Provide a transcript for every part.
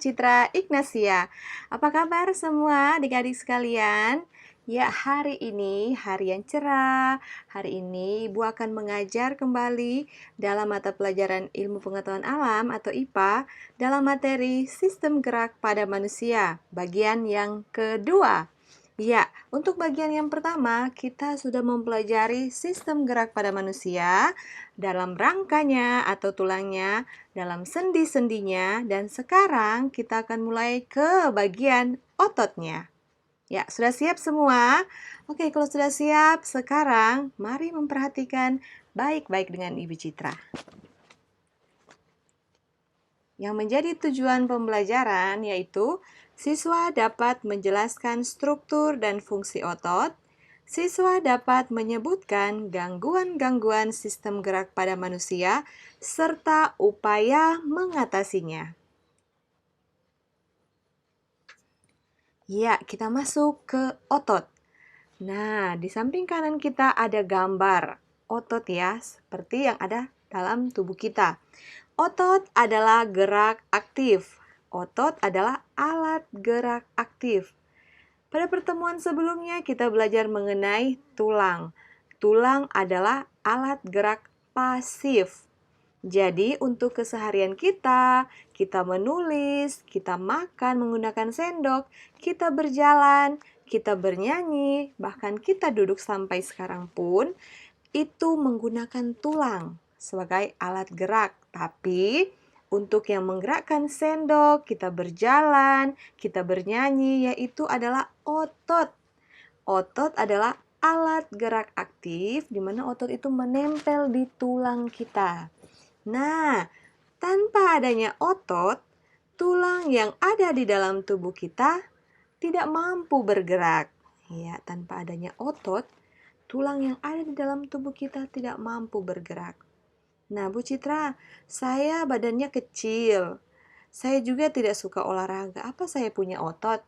Citra Ignasia. Apa kabar semua adik-adik sekalian? Ya, hari ini hari yang cerah. Hari ini Ibu akan mengajar kembali dalam mata pelajaran Ilmu Pengetahuan Alam atau IPA dalam materi Sistem Gerak pada Manusia, bagian yang kedua. Ya, untuk bagian yang pertama, kita sudah mempelajari sistem gerak pada manusia dalam rangkanya atau tulangnya, dalam sendi-sendinya, dan sekarang kita akan mulai ke bagian ototnya. Ya, sudah siap semua? Oke, kalau sudah siap, sekarang mari memperhatikan baik-baik dengan Ibu Citra. Yang menjadi tujuan pembelajaran yaitu siswa dapat menjelaskan struktur dan fungsi otot, siswa dapat menyebutkan gangguan-gangguan sistem gerak pada manusia, serta upaya mengatasinya. Ya, kita masuk ke otot. Nah, di samping kanan kita ada gambar otot ya, seperti yang ada dalam tubuh kita. Otot adalah gerak aktif. Otot adalah alat gerak aktif. Pada pertemuan sebelumnya kita belajar mengenai tulang. Tulang adalah alat gerak pasif. Jadi untuk keseharian kita menulis, kita makan menggunakan sendok, kita berjalan, kita bernyanyi, bahkan kita duduk sampai sekarang pun, itu menggunakan tulang sebagai alat gerak. Tapi untuk yang menggerakkan sendok, kita berjalan, kita bernyanyi, yaitu adalah otot. Otot adalah alat gerak aktif di mana otot itu menempel di tulang kita. Nah, tanpa adanya otot, tulang yang ada di dalam tubuh kita tidak mampu bergerak. Ya, tanpa adanya otot, tulang yang ada di dalam tubuh kita tidak mampu bergerak. Nah, Bu Citra, saya badannya kecil. Saya juga tidak suka olahraga. Apa saya punya otot?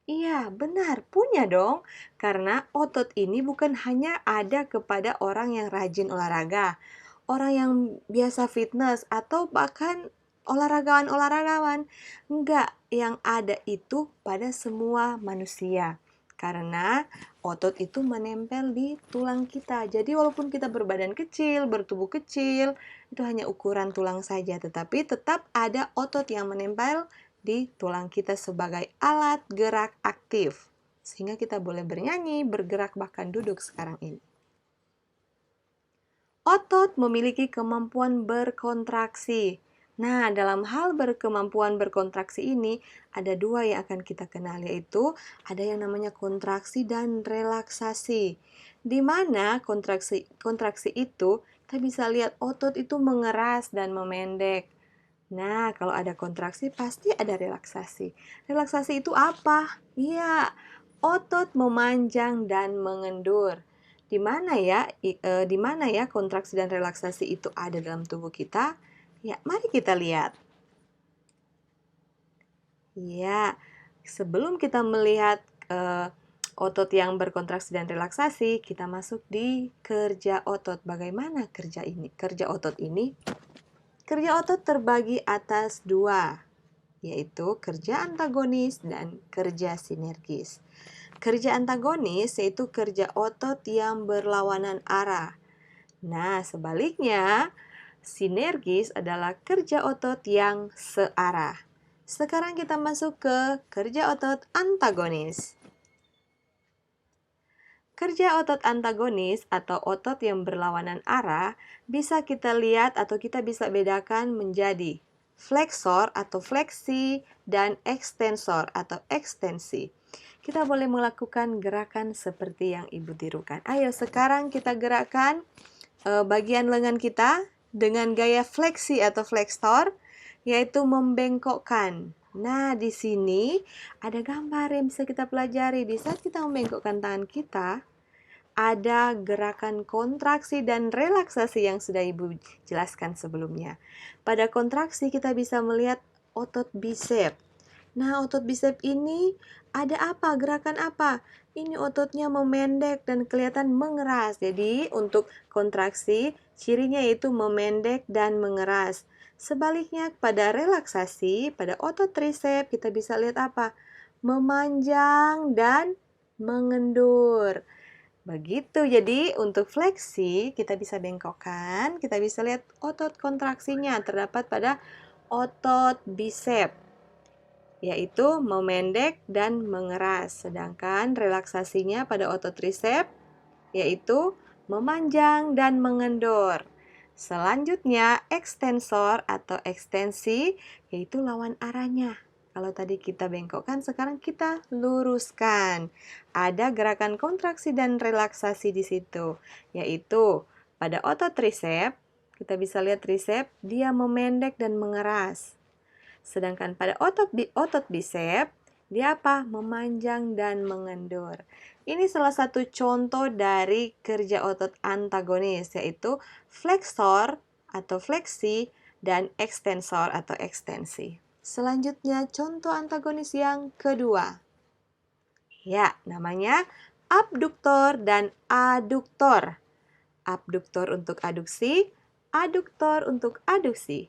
Iya, benar, punya dong. Karena otot ini bukan hanya ada kepada orang yang rajin olahraga, orang yang biasa fitness, atau bahkan olahragawan-olahragawan. Enggak, yang ada itu pada semua manusia. Karena otot itu menempel di tulang kita. Jadi walaupun kita berbadan kecil, bertubuh kecil, itu hanya ukuran tulang saja. Tetapi tetap ada otot yang menempel di tulang kita sebagai alat gerak aktif. Sehingga kita boleh bernyanyi, bergerak, bahkan duduk sekarang ini. Otot memiliki kemampuan berkontraksi. Nah, dalam hal kemampuan berkontraksi ini, ada dua yang akan kita kenal, yaitu ada yang namanya kontraksi dan relaksasi. Di mana kontraksi itu, kita bisa lihat otot itu mengeras dan memendek. Nah, kalau ada kontraksi, pasti ada relaksasi. Relaksasi itu apa? Iya, otot memanjang dan mengendur. Di mana ya kontraksi dan relaksasi itu ada dalam tubuh kita? Ya, mari kita lihat. Ya, sebelum kita melihat otot yang berkontraksi dan relaksasi, kita masuk di kerja otot. Bagaimana kerja otot ini? Kerja otot terbagi atas dua, yaitu kerja antagonis dan kerja sinergis. Kerja antagonis yaitu kerja otot yang berlawanan arah. Nah, sebaliknya, sinergis adalah kerja otot yang searah. Sekarang kita masuk ke kerja otot antagonis. Kerja otot antagonis atau otot yang berlawanan arah bisa kita lihat atau kita bisa bedakan menjadi fleksor atau fleksi dan ekstensor atau ekstensi. Kita boleh melakukan gerakan seperti yang Ibu tirukan. Ayo sekarang kita gerakkan bagian lengan kita dengan gaya fleksi atau flexor, yaitu membengkokkan. Nah, di sini ada gambar yang bisa kita pelajari. Di saat kita membengkokkan tangan kita, ada gerakan kontraksi dan relaksasi yang sudah Ibu jelaskan sebelumnya. Pada kontraksi kita bisa melihat otot bisep. Nah, otot bisep ini ada apa? Gerakan apa? Ini ototnya memendek dan kelihatan mengeras. Jadi, untuk kontraksi, cirinya yaitu memendek dan mengeras. Sebaliknya, pada relaksasi, pada otot trisep, kita bisa lihat apa? Memanjang dan mengendur. Begitu, jadi untuk fleksi, kita bisa bengkokkan, kita bisa lihat otot kontraksinya terdapat pada otot bisep, yaitu memendek dan mengeras. Sedangkan relaksasinya pada otot trisep, yaitu memanjang dan mengendur. Selanjutnya, ekstensor atau ekstensi, yaitu lawan arahnya. Kalau tadi kita bengkokkan, sekarang kita luruskan. Ada gerakan kontraksi dan relaksasi di situ, yaitu pada otot trisep, kita bisa lihat trisep, dia memendek dan mengeras. Sedangkan pada otot bisep, dia apa? Memanjang dan mengendur. Ini salah satu contoh dari kerja otot antagonis, yaitu flexor atau fleksi dan ekstensor atau ekstensi. Selanjutnya, contoh antagonis yang kedua. Ya, namanya abduktor dan aduktor. Abduktor untuk aduksi, aduktor untuk aduksi.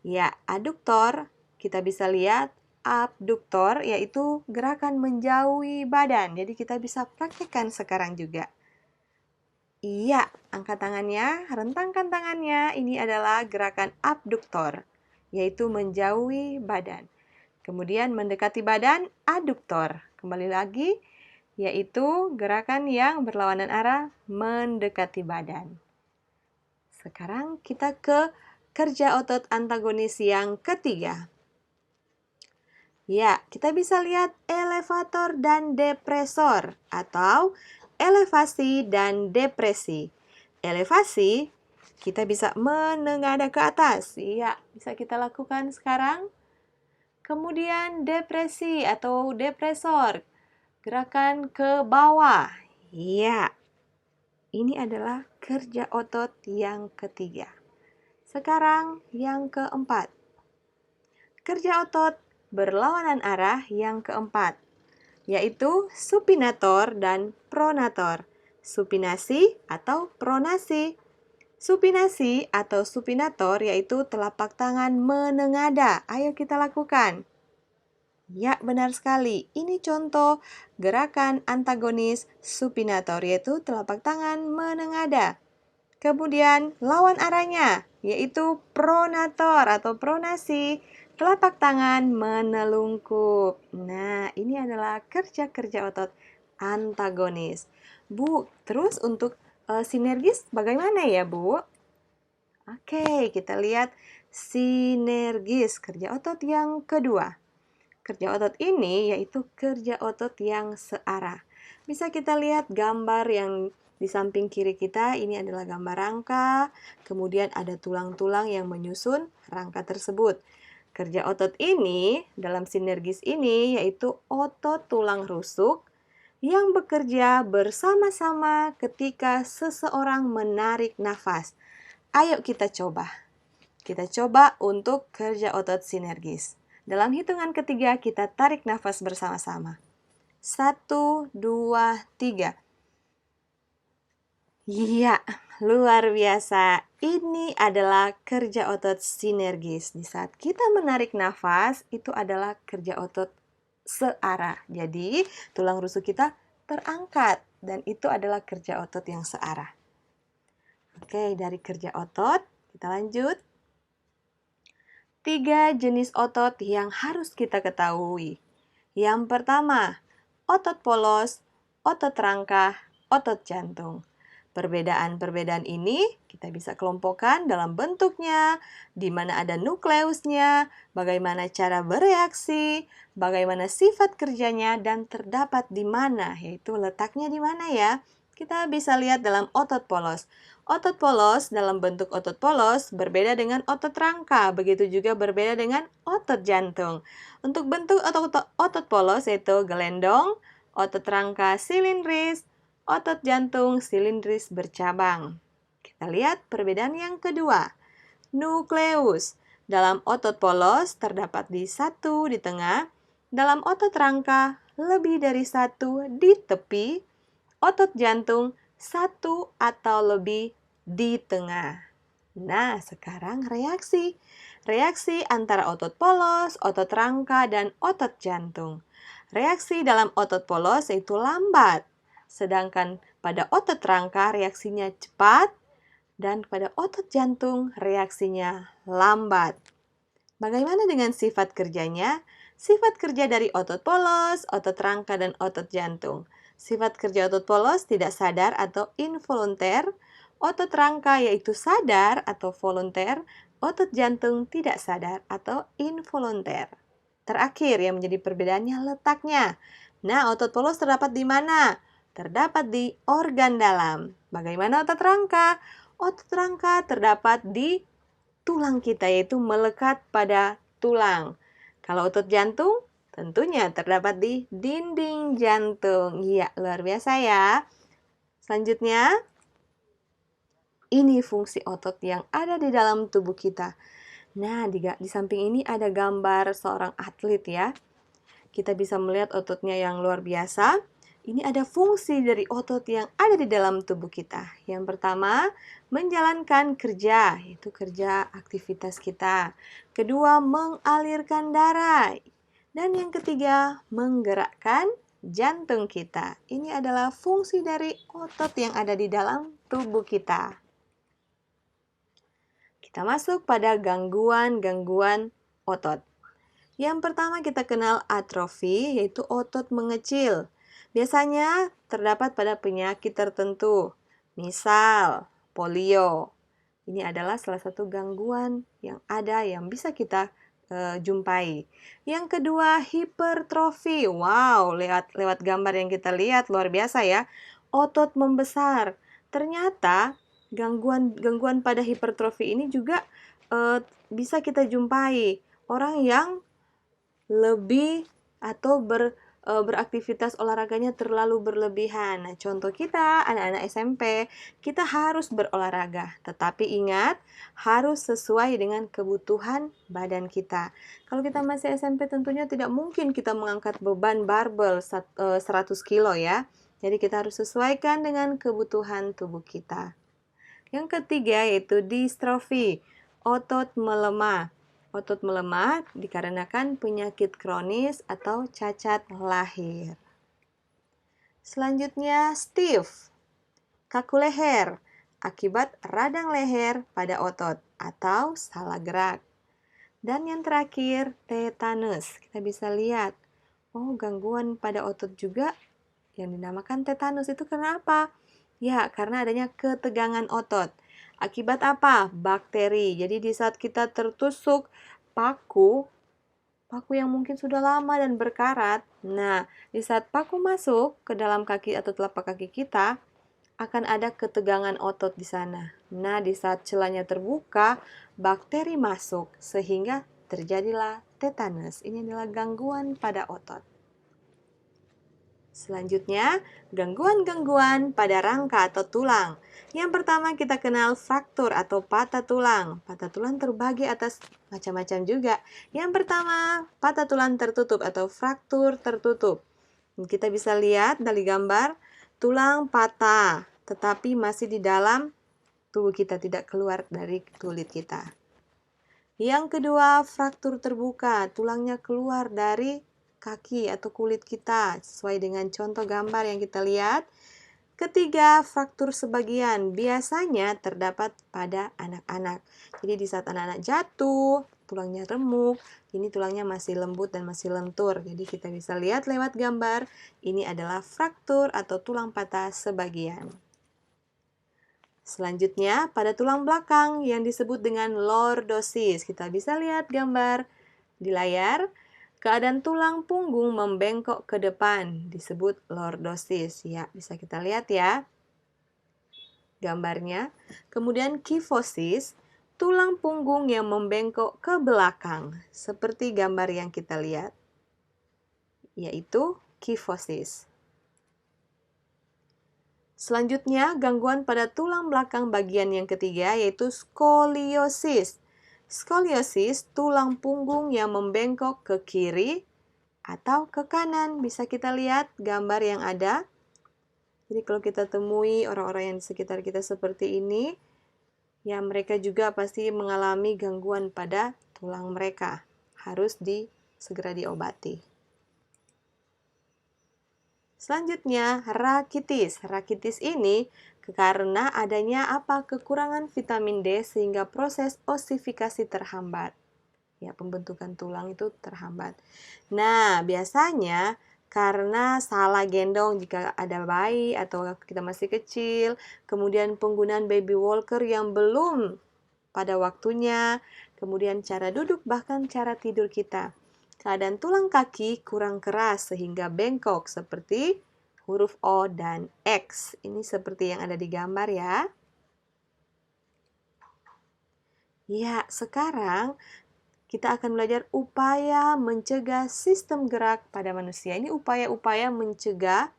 Ya, aduktor kita bisa lihat abduktor yaitu gerakan menjauhi badan. Jadi kita bisa praktekkan sekarang juga. Iya, angkat tangannya, rentangkan tangannya. Ini adalah gerakan abduktor, yaitu menjauhi badan. Kemudian mendekati badan, aduktor. Kembali lagi, yaitu gerakan yang berlawanan arah mendekati badan. Sekarang kita ke kerja otot antagonis yang ketiga. Ya, kita bisa lihat elevator dan depresor atau elevasi dan depresi. Elevasi, kita bisa menengadah ke atas. Ya, bisa kita lakukan sekarang. Kemudian depresi atau depresor, gerakan ke bawah. Ya, ini adalah kerja otot yang ketiga. Sekarang yang keempat. Kerja otot berlawanan arah yang keempat, yaitu supinator dan pronator. Supinasi atau pronasi. Supinasi atau supinator yaitu telapak tangan menengadah. Ayo kita lakukan. Ya, benar sekali. Ini contoh gerakan antagonis supinator yaitu telapak tangan menengadah. Kemudian lawan arahnya yaitu pronator atau pronasi, telapak tangan menelungkup. Nah, ini adalah kerja-kerja otot antagonis. Bu, terus untuk sinergis bagaimana ya, Bu? Oke, kita lihat sinergis, kerja otot yang kedua. Kerja otot ini yaitu kerja otot yang searah. Bisa kita lihat gambar yang di samping kiri kita, ini adalah gambar rangka, kemudian ada tulang-tulang yang menyusun rangka tersebut. Kerja otot ini, dalam sinergis ini, yaitu otot tulang rusuk yang bekerja bersama-sama ketika seseorang menarik nafas. Ayo kita coba. Kita coba untuk kerja otot sinergis. Dalam hitungan ketiga, kita tarik nafas bersama-sama. 1, 2, 3. Iya, luar biasa. Ini adalah kerja otot sinergis. Di saat kita menarik nafas, itu adalah kerja otot searah. Jadi, tulang rusuk kita terangkat. Dan itu adalah kerja otot yang searah. Oke, dari kerja otot, kita lanjut. 3 jenis otot yang harus kita ketahui. Yang pertama, otot polos, otot rangka, otot jantung. Perbedaan-perbedaan ini kita bisa kelompokkan dalam bentuknya, di mana ada nukleusnya, bagaimana cara bereaksi, bagaimana sifat kerjanya, dan terdapat di mana, yaitu letaknya di mana ya. Kita bisa lihat dalam otot polos. Otot polos dalam bentuk otot polos berbeda dengan otot rangka, begitu juga berbeda dengan otot jantung. Untuk bentuk otot polos yaitu gelendong, otot rangka silindris, otot jantung silindris bercabang. Kita lihat perbedaan yang kedua. Nukleus. Dalam otot polos terdapat di satu di tengah, dalam otot rangka lebih dari satu di tepi, otot jantung satu atau lebih di tengah. Nah, sekarang reaksi. Reaksi antara otot polos, otot rangka, dan otot jantung. Reaksi dalam otot polos yaitu lambat, sedangkan pada otot rangka reaksinya cepat, dan pada otot jantung reaksinya lambat. Bagaimana dengan sifat kerjanya? Sifat kerja dari otot polos, otot rangka, dan otot jantung. Sifat kerja otot polos tidak sadar atau involunter, otot rangka yaitu sadar atau volunter, otot jantung tidak sadar atau involunter. Terakhir yang menjadi perbedaannya letaknya. Nah, otot polos terdapat di mana? Terdapat di organ dalam. Bagaimana otot rangka? Otot rangka terdapat di tulang kita, yaitu melekat pada tulang. Kalau otot jantung, tentunya terdapat di dinding jantung. Iya, luar biasa ya. Selanjutnya, ini fungsi otot yang ada di dalam tubuh kita. Nah, di samping ini ada gambar seorang atlet ya. Kita bisa melihat ototnya yang luar biasa. Ini ada fungsi dari otot yang ada di dalam tubuh kita. Yang pertama, menjalankan kerja, yaitu kerja aktivitas kita. Kedua, mengalirkan darah. Dan yang ketiga, menggerakkan jantung kita. Ini adalah fungsi dari otot yang ada di dalam tubuh kita. Kita masuk pada gangguan-gangguan otot. Yang pertama kita kenal atrofi, yaitu otot mengecil. Biasanya terdapat pada penyakit tertentu, misal polio. Ini adalah salah satu gangguan yang ada yang bisa kita jumpai. Yang kedua, hipertrofi. Wow, lewat gambar yang kita lihat luar biasa ya. Otot membesar. Ternyata gangguan pada hipertrofi ini juga bisa kita jumpai. Orang yang lebih atau beraktivitas olahraganya terlalu berlebihan. Nah, contoh kita, anak-anak SMP, kita harus berolahraga. Tetapi ingat, harus sesuai dengan kebutuhan badan kita. Kalau kita masih SMP, tentunya tidak mungkin kita mengangkat beban barbel 100 kilo ya. Jadi kita harus sesuaikan dengan kebutuhan tubuh kita. Yang ketiga yaitu distrofi, otot melemah. Otot melemah dikarenakan penyakit kronis atau cacat lahir. Selanjutnya stiff, kaku leher, akibat radang leher pada otot atau salah gerak. Dan yang terakhir tetanus. Kita bisa lihat, gangguan pada otot juga yang dinamakan tetanus itu kenapa? Ya, karena adanya ketegangan otot. Akibat apa? Bakteri. Jadi di saat kita tertusuk paku yang mungkin sudah lama dan berkarat, nah di saat paku masuk ke dalam kaki atau telapak kaki kita, akan ada ketegangan otot di sana. Nah, di saat celahnya terbuka, bakteri masuk sehingga terjadilah tetanus. Ini adalah gangguan pada otot. Selanjutnya, gangguan-gangguan pada rangka atau tulang. Yang pertama kita kenal fraktur atau patah tulang. Patah tulang terbagi atas macam-macam juga. Yang pertama, patah tulang tertutup atau fraktur tertutup. Kita bisa lihat dari gambar, tulang patah, tetapi masih di dalam tubuh kita, tidak keluar dari kulit kita. Yang kedua, fraktur terbuka, tulangnya keluar dari kaki atau kulit kita, sesuai dengan contoh gambar yang kita lihat. Ketiga, fraktur sebagian, biasanya terdapat pada anak-anak. Jadi di saat anak-anak jatuh, tulangnya remuk, ini tulangnya masih lembut dan masih lentur. Jadi kita bisa lihat lewat gambar, ini adalah fraktur atau tulang patah sebagian. Selanjutnya, pada tulang belakang yang disebut dengan lordosis. Kita bisa lihat gambar di layar. Keadaan tulang punggung membengkok ke depan disebut lordosis. Ya, bisa kita lihat ya gambarnya. Kemudian kifosis, tulang punggung yang membengkok ke belakang, seperti gambar yang kita lihat, yaitu kifosis. Selanjutnya, gangguan pada tulang belakang bagian yang ketiga yaitu skoliosis. Skoliosis, tulang punggung yang membengkok ke kiri atau ke kanan. Bisa kita lihat gambar yang ada. Jadi kalau kita temui orang-orang yang di sekitar kita seperti ini, ya mereka juga pasti mengalami gangguan pada tulang mereka. Harus segera diobati. Selanjutnya, rakitis. Rakitis ini karena adanya kekurangan vitamin D sehingga proses osifikasi terhambat. Ya, pembentukan tulang itu terhambat. Nah, biasanya karena salah gendong jika ada bayi atau kita masih kecil, kemudian penggunaan baby walker yang belum pada waktunya, kemudian cara duduk bahkan cara tidur kita. Keadaan tulang kaki kurang keras sehingga bengkok seperti huruf O dan X. Ini seperti yang ada di gambar ya. Ya, sekarang kita akan belajar upaya mencegah sistem gerak pada manusia. Ini upaya-upaya mencegah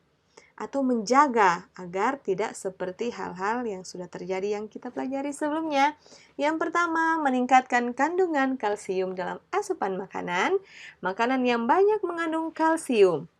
atau menjaga agar tidak seperti hal-hal yang sudah terjadi yang kita pelajari sebelumnya. Yang pertama, meningkatkan kandungan kalsium dalam asupan makanan. Makanan yang banyak mengandung kalsium.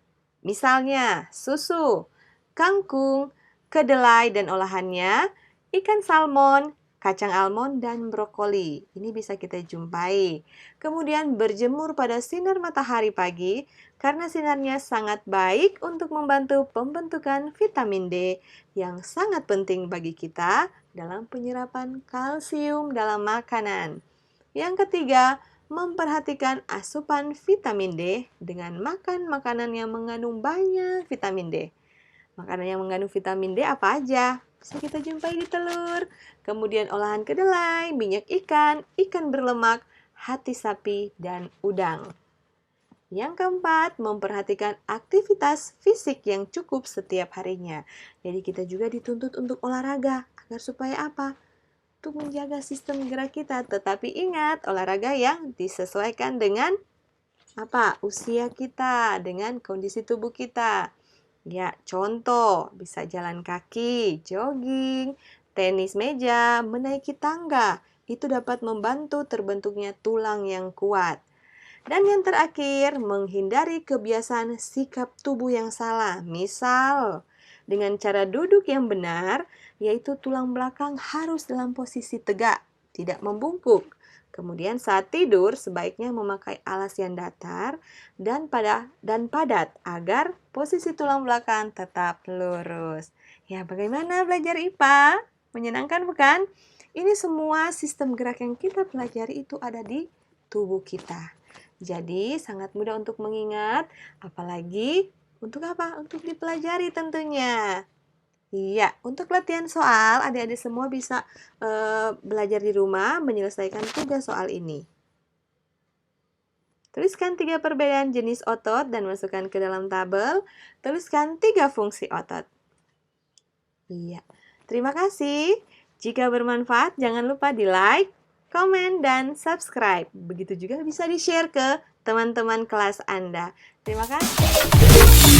Misalnya, susu, kangkung, kedelai dan olahannya, ikan salmon, kacang almond, dan brokoli. Ini bisa kita jumpai. Kemudian berjemur pada sinar matahari pagi karena sinarnya sangat baik untuk membantu pembentukan vitamin D yang sangat penting bagi kita dalam penyerapan kalsium dalam makanan. Yang ketiga, memperhatikan asupan vitamin D dengan makan makanan yang mengandung banyak vitamin D. Makanan yang mengandung vitamin D apa aja? Bisa kita jumpai di telur, kemudian olahan kedelai, minyak ikan, ikan berlemak, hati sapi, dan udang. Yang keempat, memperhatikan aktivitas fisik yang cukup setiap harinya. Jadi kita juga dituntut untuk olahraga, agar supaya apa? Untuk menjaga sistem gerak kita. Tetapi ingat, olahraga yang disesuaikan dengan usia kita, dengan kondisi tubuh kita. Ya, contoh, bisa jalan kaki, jogging, tenis meja, menaiki tangga. Itu dapat membantu terbentuknya tulang yang kuat. Dan yang terakhir, menghindari kebiasaan sikap tubuh yang salah. Misal, dengan cara duduk yang benar, yaitu tulang belakang harus dalam posisi tegak, tidak membungkuk. Kemudian saat tidur, sebaiknya memakai alas yang datar dan padat agar posisi tulang belakang tetap lurus. Ya, bagaimana belajar IPA? Menyenangkan bukan? Ini semua sistem gerak yang kita pelajari itu ada di tubuh kita. Jadi, sangat mudah untuk mengingat, apalagi untuk apa? Untuk dipelajari tentunya. Iya, untuk latihan soal, adik-adik semua bisa belajar di rumah menyelesaikan 3 soal ini. Tuliskan 3 perbedaan jenis otot dan masukkan ke dalam tabel. Tuliskan 3 fungsi otot. Iya, terima kasih. Jika bermanfaat, jangan lupa di like, komen, dan subscribe. Begitu juga bisa di-share ke teman-teman kelas Anda. Terima kasih.